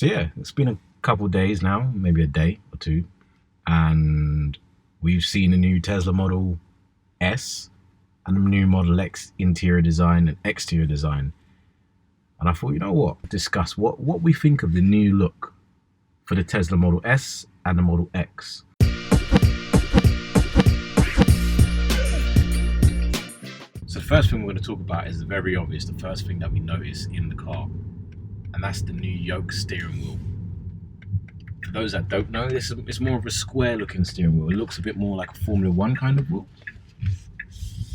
So yeah, it's been a couple of days now, maybe a day or two, and we've seen a new Tesla Model S and a new Model X interior design and exterior design. And I thought, you know what, discuss what we think of the new look for the Tesla Model S and the Model X. So the first thing we're going to talk about is very obvious, the first thing that we notice in the car, and that's the new yoke steering wheel. For those that don't know, it's more of a square looking steering wheel. It looks a bit more like a Formula One kind of wheel,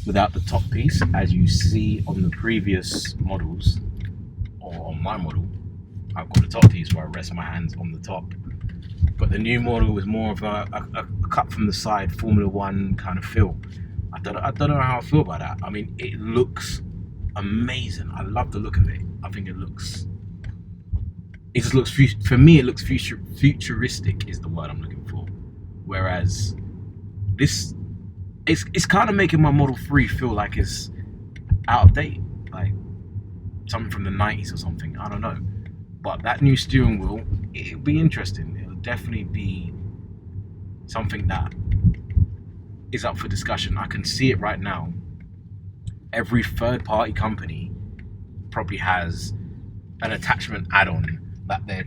without the top piece, as you see on the previous models, or on my model. I've got the top piece where I rest my hands on the top. But the new model is more of a cut from the side Formula One kind of feel. I don't know how I feel about that. I mean, it looks amazing. I love the look of it. I think it just looks, for me, it looks futuristic is the word I'm looking for. Whereas this, it's kind of making my Model 3 feel like it's out of date, like something from the 90s or something. I don't know. But that new steering wheel, it'll be interesting. It'll definitely be something that is up for discussion. I can see it right now. Every third-party company probably has an attachment add-on that they're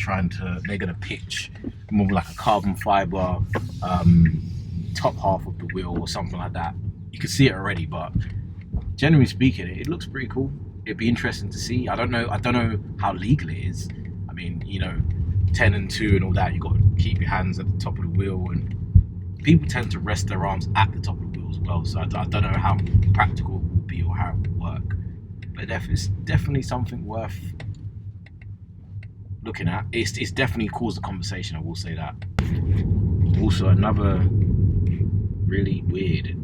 gonna pitch, more like a carbon fiber top half of the wheel or something like that. You can see it already, but generally speaking, it looks pretty cool. It'd be interesting to see. I don't know how legal it is. I mean, 10 and 2 and all that, you got to keep your hands at the top of the wheel, and people tend to rest their arms at the top of the wheel as well. So I don't know how practical it will be or how it will work. But it's definitely something worth looking at. It's definitely caused a conversation, I will say that. Also, another really weird.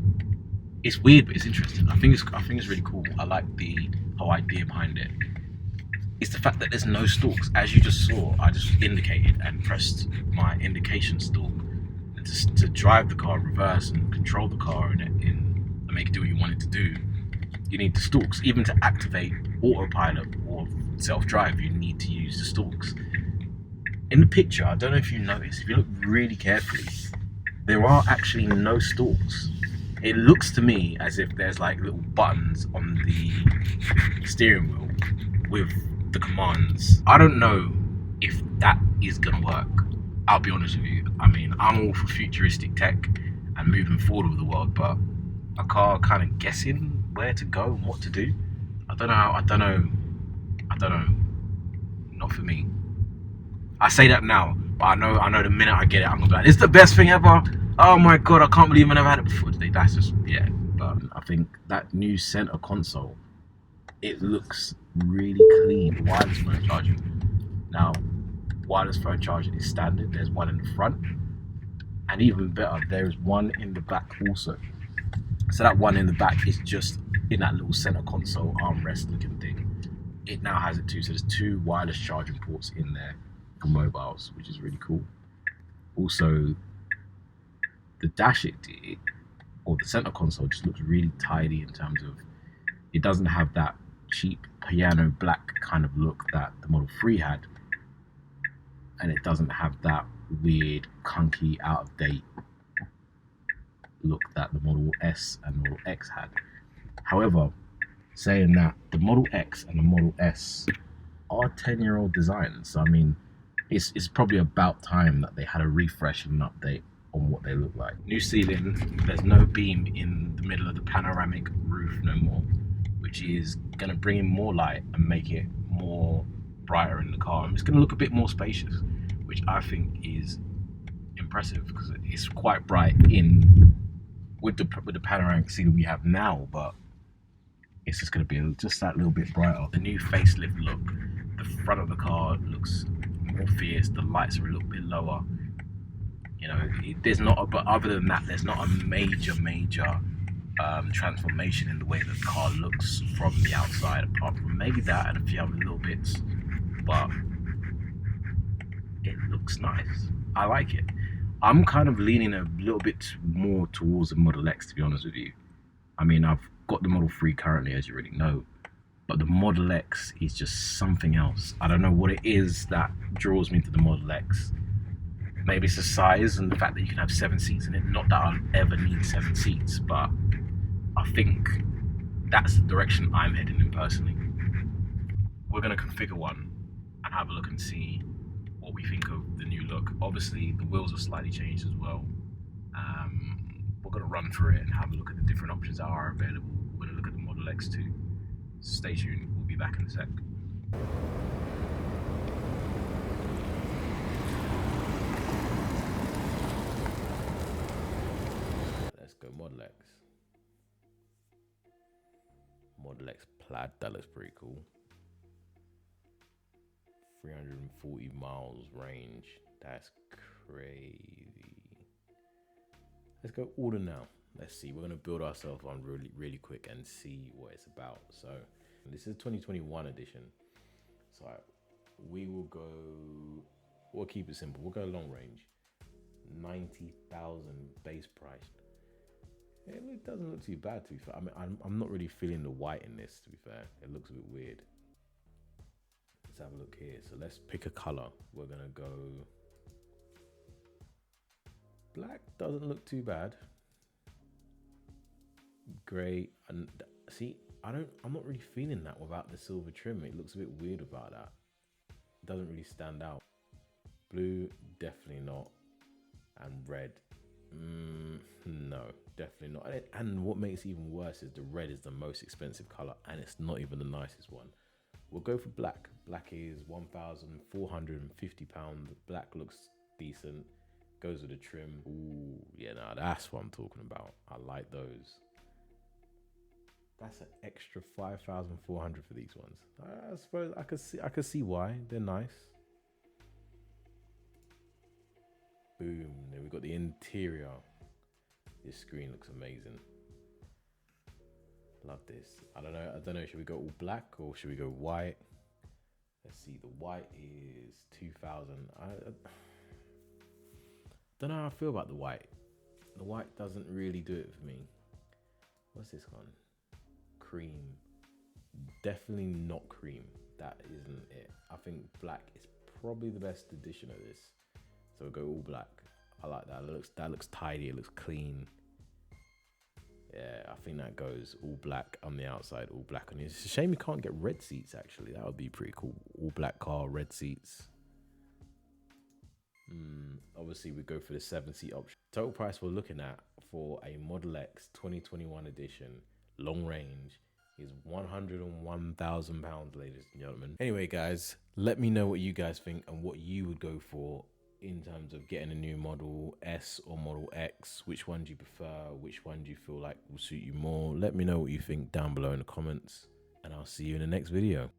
It's weird, but it's interesting. I think it's really cool. I like the whole idea behind it. It's the fact that there's no stalks. As you just saw, I just indicated and pressed my indication stalk to drive the car reverse and control the car and make it do what you want it to do. You need the stalks. Even to activate autopilot or self-drive, you need to use the stalks. In the picture, I don't know if you notice, if you look really carefully, there are actually no stalks. It looks to me as if there's like little buttons on the steering wheel with the commands. I don't know if that is gonna work. I'll be honest with you. I mean, I'm all for futuristic tech and moving forward with the world, but a car kind of guessing where to go and what to do, I don't know. Not for me. I say that now, but I know the minute I get it, I'm gonna be like, it's the best thing ever. Oh my god, I can't believe I never had it before today. That's just, yeah. But I think that new center console, it looks really clean. Wireless phone charging. Now, wireless phone charging is standard. There's one in the front, and even better, there is one in the back also. So that one in the back is just in that little center console armrest looking thing. It now has it too. So there's 2 wireless charging ports in there for mobiles, which is really cool. Also, the dash or the center console just looks really tidy in terms of, it doesn't have that cheap piano black kind of look that the Model 3 had, and it doesn't have that weird clunky out of date look that the Model S and Model X had. However, saying that, the Model X and the Model S are 10-year-old designs. So I mean, it's probably about time that they had a refresh and an update on what they look like. New ceiling, there's no beam in the middle of the panoramic roof no more, which is gonna bring in more light and make it more brighter in the car. And it's gonna look a bit more spacious, which I think is impressive because it's quite bright with the panoramic ceiling we have now, but it's just gonna be just that little bit brighter. The new facelift look, the front of the car looks more fierce, the lights are a little bit lower. There's not, but other than that, there's not a major transformation in the way the car looks from the outside, apart from maybe that and a few other little bits. But it looks nice. I like it. I'm kind of leaning a little bit more towards the Model X, to be honest with you. I mean, I've got the Model 3 currently, as you already know, but the Model X is just something else. I don't know what it is that draws me to the Model X. Maybe it's the size and the fact that you can have 7 seats in it. Not that I'll ever need 7 seats, but I think that's the direction I'm heading in personally. We're going to configure one and have a look and see what we think of the new look. Obviously, the wheels are slightly changed as well. We're going to run through it and have a look at the different options that are available. We're going to look at the Model X too. Stay tuned, we'll be back in a sec. Let's go Model X. Model X Plaid, that looks pretty cool. 340 miles range, that's crazy. Let's go order now. Let's see, we're gonna build ourselves on really quick and see what it's about. So this is 2021 edition. So we will go, we'll keep it simple. We'll go long range, 90,000 base price. It doesn't look too bad, to be fair. I mean, I'm not really feeling the white in this, to be fair. It looks a bit weird. Let's have a look here. So let's pick a color. We're gonna go black. Doesn't look too bad. Gray, and see, I'm not really feeling that without the silver trim. It looks a bit weird without that. It doesn't really stand out. Blue, definitely not. And red, no, definitely not. And what makes it even worse is the red is the most expensive color, and it's not even the nicest one. We'll go for black. Black is £1,450. Black looks decent. Goes with the trim. Ooh, yeah, now that's what I'm talking about. I like those. That's an extra 5,400 for these ones. I suppose I could see why. They're nice. Boom. Then we've got the interior. This screen looks amazing. Love this. I don't know. Should we go all black or should we go white? Let's see. The white is 2,000. I don't know how I feel about the white. The white doesn't really do it for me. What's this one? Cream. Definitely not cream. That isn't it. I think black is probably the best edition of this. So we'll go all black. I like that. That looks tidy. It looks clean. Yeah, I think that goes all black on the outside, all black on the inside. It's a shame you can't get red seats, actually. That would be pretty cool. All black car, red seats. Obviously, we go for the 7-seat option. Total price we're looking at for a Model X 2021 edition, long range, is £101,000, ladies and gentlemen. Anyway, guys, let me know what you guys think and what you would go for in terms of getting a new Model S or Model X. Which one do you prefer? Which one do you feel like will suit you more? Let me know what you think down below in the comments, and I'll see you in the next video.